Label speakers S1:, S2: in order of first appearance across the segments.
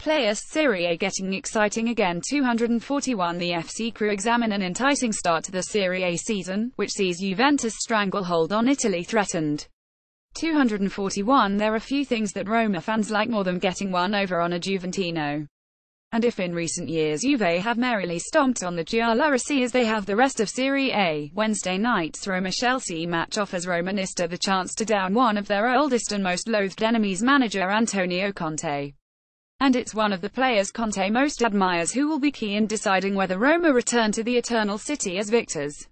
S1: Players Serie A getting exciting again. 241 The FC crew examine an enticing start to the Serie A season, which sees Juventus' stranglehold on Italy threatened. 241 There are few things that Roma fans like more than getting one over on a Juventino. And if in recent years Juve have merrily stomped on the Giallorossi as they have the rest of Serie A, Wednesday night's Roma-Chelsea match offers Romanista the chance to down one of their oldest and most loathed enemies, manager Antonio Conte. And it's one of the players Conte most admires who will be key in deciding whether Roma return to the Eternal City as victors.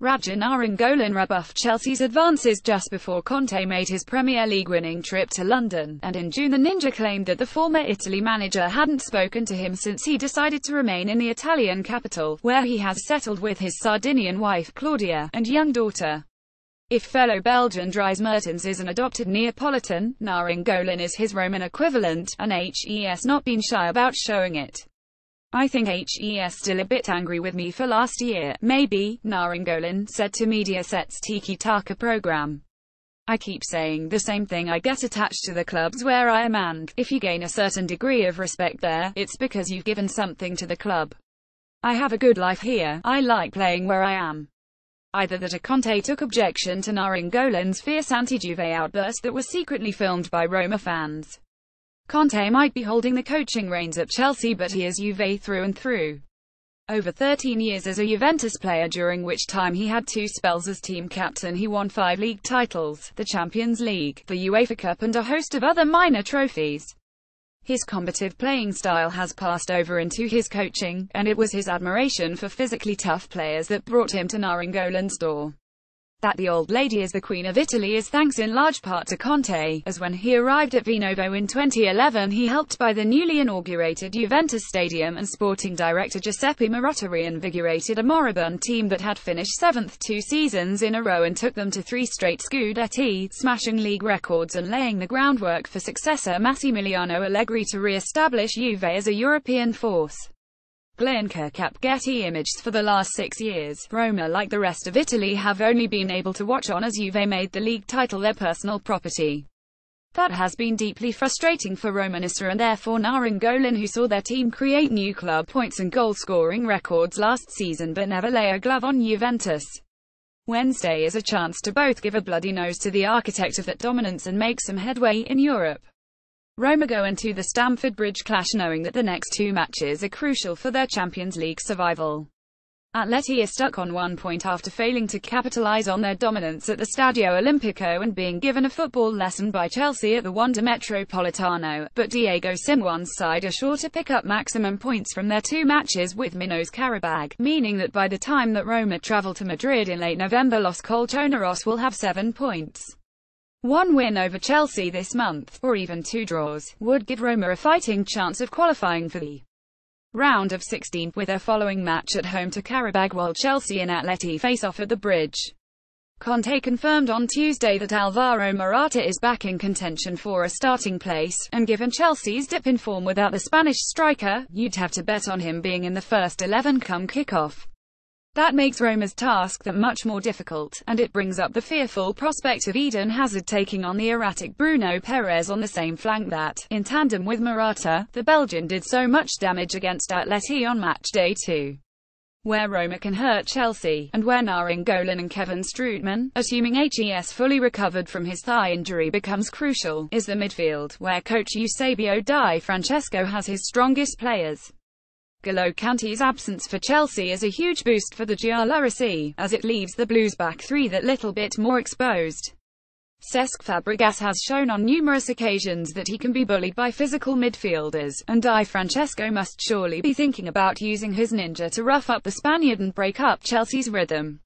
S1: Radja Nainggolan rebuffed Chelsea's advances just before Conte made his Premier League winning trip to London, and in June the Ninja claimed that the former Italy manager hadn't spoken to him since he decided to remain in the Italian capital, where he has settled with his Sardinian wife, Claudia, and young daughter. If fellow Belgian Dries Mertens is an adopted Neapolitan, Nainggolan is his Roman equivalent, and HES not been shy about showing it. I think HES still a bit angry with me for last year, maybe, Nainggolan said to Mediaset's Tiki Taka program. I keep saying the same thing, I get attached to the clubs where I am, and if you gain a certain degree of respect there, it's because you've given something to the club. I have a good life here, I like playing where I am. Either that or Conte took objection to Nainggolan's fierce anti-Juve outburst that was secretly filmed by Roma fans. Conte might be holding the coaching reins at Chelsea, but he is Juve through and through. Over 13 years as a Juventus player, during which time he had 2 spells as team captain, he won 5 league titles, the Champions League, the UEFA Cup and a host of other minor trophies. His combative playing style has passed over into his coaching, and it was his admiration for physically tough players that brought him to Nainggolan's door. That the old lady is the Queen of Italy is thanks in large part to Conte, as when he arrived at Vinovo in 2011 he helped buy the newly inaugurated Juventus Stadium, and sporting director Giuseppe Marotta reinvigorated a moribund team that had finished 7th 2 seasons in a row and took them to 3 straight Scudetti, smashing league records and laying the groundwork for successor Massimiliano Allegri to re-establish Juve as a European force. Glenker Cap Getty Images. For the last 6 years, Roma, like the rest of Italy, have only been able to watch on as Juve made the league title their personal property. That has been deeply frustrating for Romanista and therefore Nainggolan, who saw their team create new club points and goal-scoring records last season but never lay a glove on Juventus. Wednesday is a chance to both give a bloody nose to the architect of that dominance and make some headway in Europe. Roma go into the Stamford Bridge clash knowing that the next 2 matches are crucial for their Champions League survival. Atleti are stuck on 1 point after failing to capitalise on their dominance at the Stadio Olimpico and being given a football lesson by Chelsea at the Wanda Metropolitano, but Diego Simeone's side are sure to pick up maximum points from their 2 matches with Minos Karabag, meaning that by the time that Roma travel to Madrid in late November, Los Colchoneros will have 7 points. 1 win over Chelsea this month, or even 2 draws, would give Roma a fighting chance of qualifying for the round of 16, with their following match at home to Karabag, while Chelsea and Atleti face off at the Bridge. Conte confirmed on Tuesday that Alvaro Morata is back in contention for a starting place, and given Chelsea's dip in form without the Spanish striker, you'd have to bet on him being in the first 11 come kickoff. That makes Roma's task that much more difficult, and it brings up the fearful prospect of Eden Hazard taking on the erratic Bruno Perez on the same flank that, in tandem with Morata, the Belgian did so much damage against Atleti on match day 2. Where Roma can hurt Chelsea, and where Nainggolan and Kevin Strootman, assuming HES fully recovered from his thigh injury, becomes crucial, is the midfield, where coach Eusebio Di Francesco has his strongest players. N'Golo Kante's absence for Chelsea is a huge boost for the Giallorossi, as it leaves the Blues back 3 that little bit more exposed. Cesc Fabregas has shown on numerous occasions that he can be bullied by physical midfielders, and Di Francesco must surely be thinking about using his ninja to rough up the Spaniard and break up Chelsea's rhythm.